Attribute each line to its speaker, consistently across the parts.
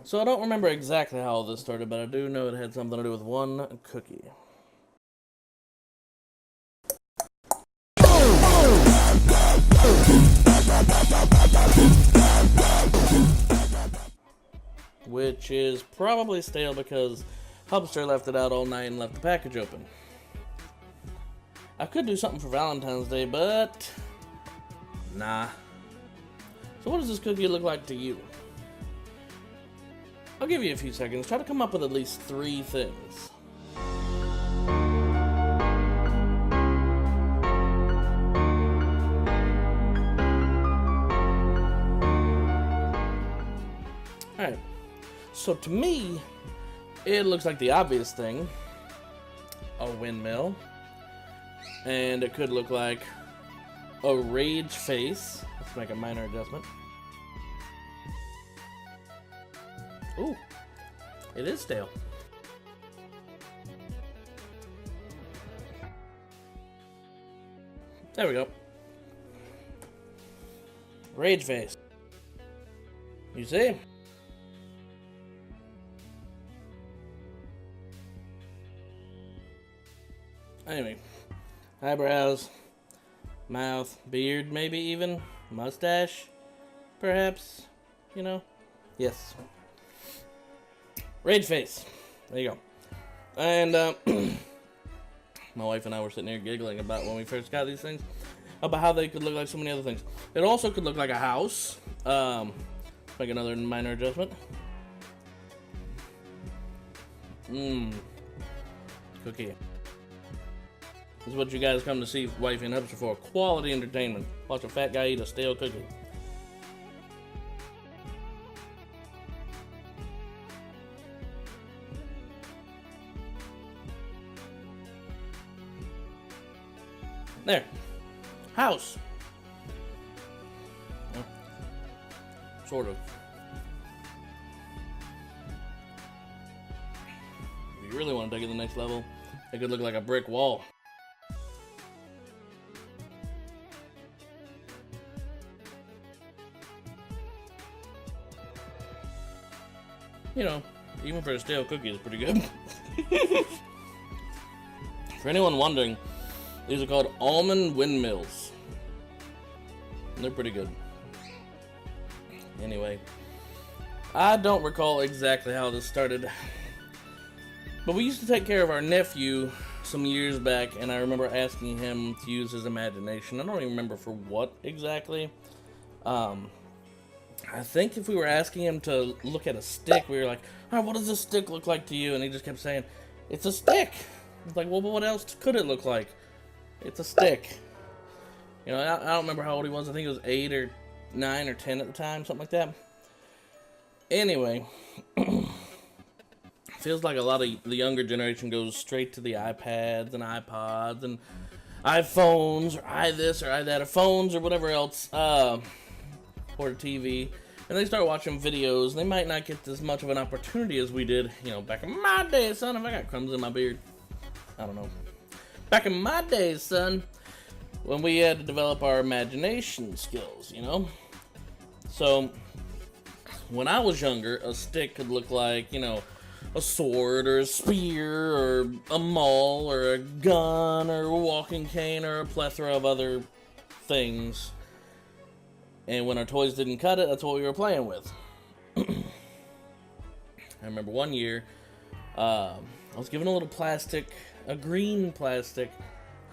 Speaker 1: So I don't remember exactly how all this started, but I do know it had something to do with one cookie. Which is probably stale because Hubster left it out all night and left the package open. I could do something for Valentine's Day, but nah. So what does this cookie look like to you? I'll give you a few seconds. Try to come up with at least 3 things. Alright. So to me, it looks like the obvious thing. A windmill. And it could look like a rage face. Let's make a minor adjustment. Ooh, it is stale. There we go. Rage face. You see? Anyway, eyebrows, mouth, beard, maybe even mustache, perhaps. You know? Yes. Rage face. There you go. And my wife and I were sitting here giggling about when we first got these things, about how they could look like so many other things. It also could look like a house. Make another minor adjustment. Cookie. This is what you guys come to see Wifie and Hubster for. Quality entertainment. Watch a fat guy eat a stale cookie. There. House. Well, sort of. If you really want to take it to the next level, it could look like a brick wall. You know, even for a stale cookie, it's pretty good. For anyone wondering, these are called almond windmills. And they're pretty good. Anyway, I don't recall exactly how this started, but we used to take care of our nephew some years back, and I remember asking him to use his imagination. I don't even remember for what exactly. I think if we were asking him to look at a stick, we were like, "Alright, what does this stick look like to you?" And he just kept saying, "It's a stick." It's like, well, but what else could it look like? It's a stick. You know, I don't remember how old he was. I think he was 8 or 9 or 10 at the time, something like that. Anyway, feels like a lot of the younger generation goes straight to the iPads and iPods and iPhones or iThis or iThat or phones or whatever else, or TV, and they start watching videos. They might not get as much of an opportunity as we did, you know, back in my day, son. If I got crumbs in my beard, I don't know. Back in my days, son, when we had to develop our imagination skills, you know? So, when I was younger, a stick could look like, you know, a sword or a spear or a maul or a gun or a walking cane or a plethora of other things. And when our toys didn't cut it, that's what we were playing with. I remember one year, I was given a green plastic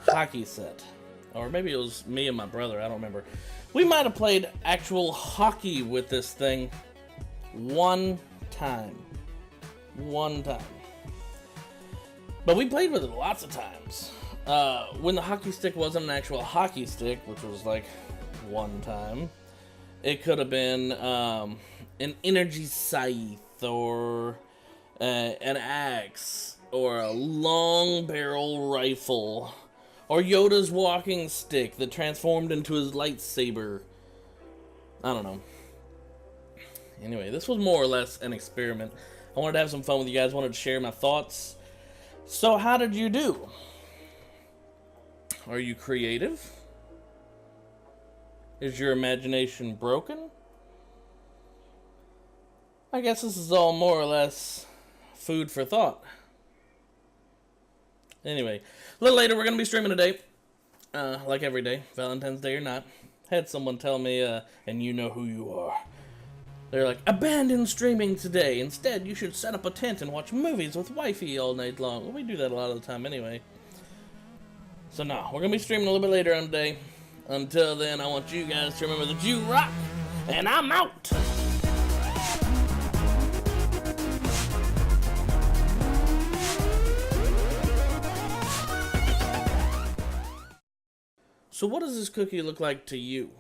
Speaker 1: hockey set. Or maybe it was me and my brother, I don't remember. We might have played actual hockey with this thing one time. But we played with it lots of times. When the hockey stick wasn't an actual hockey stick, which was like one time, it could have been an energy scythe or an axe or a long barrel rifle or Yoda's walking stick that transformed into his lightsaber. I don't know. Anyway, this was more or less an experiment. I wanted to have some fun with you guys. Wanted to share my thoughts. So how did you do? Are you creative? Is your imagination broken? I guess this is all more or less food for thought. Anyway, a little later we're going to be streaming today. Like every day, Valentine's Day or not. Had someone tell me, and you know who you are. They're like, abandon streaming today. Instead, you should set up a tent and watch movies with Wifie all night long. Well, we do that a lot of the time anyway. So no, we're going to be streaming a little bit later on today. Until then, I want you guys to remember that you rock. And I'm out. So what does this cookie look like to you?